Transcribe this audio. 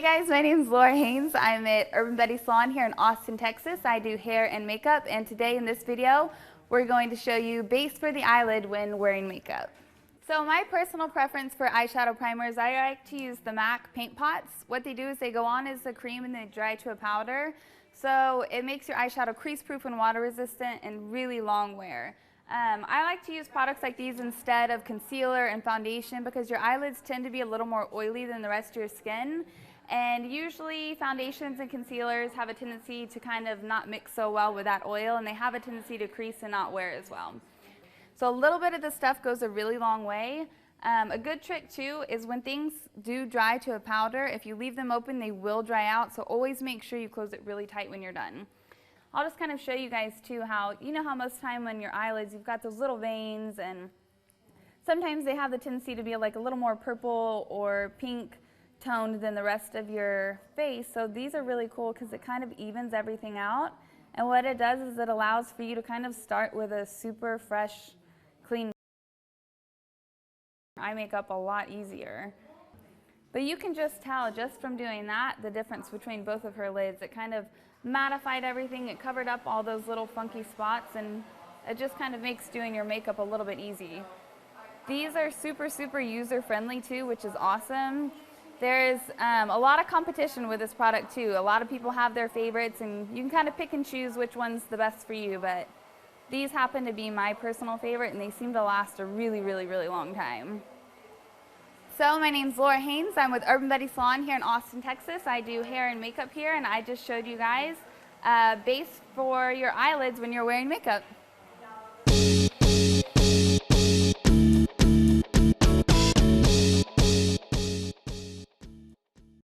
Hey guys, my name is Laura Haynes. I'm at Urban Betty Salon here in Austin, Texas. I do hair and makeup, and today in this video, we're going to show you base for the eyelid when wearing makeup. So my personal preference for eyeshadow primers, I like to use the MAC paint pots. What they do is they go on as a cream and they dry to a powder. So it makes your eyeshadow crease proof and water resistant and really long wear. I like to use products like these instead of concealer and foundation because your eyelids tend to be a little more oily than the rest of your skin. And usually foundations and concealers have a tendency to kind of not mix so well with that oil, and they have a tendency to crease and not wear as well. So a little bit of this stuff goes a really long way. A good trick too is when things do dry to a powder, if you leave them open, they will dry out. So always make sure you close it really tight when you're done. I'll just kind of show you guys too how, you know how most time on your eyelids you've got those little veins, and sometimes they have the tendency to be like a little more purple or pink toned than the rest of your face. So these are really cool because it kind of evens everything out. And what it does is it allows for you to kind of start with a super fresh, clean eye makeup a lot easier. But you can just tell just from doing that the difference between both of her lids. It kind of mattified everything, it covered up all those little funky spots, and it just kind of makes doing your makeup a little bit easy. These are super user friendly too, which is awesome. There's a lot of competition with this product too. A lot of people have their favorites and you can kind of pick and choose which one's the best for you, but these happen to be my personal favorite and they seem to last a really long time. So my name's Laura Haynes. I'm with Urban Betty Salon here in Austin, Texas. I do hair and makeup here, and I just showed you guys base for your eyelids when you're wearing makeup.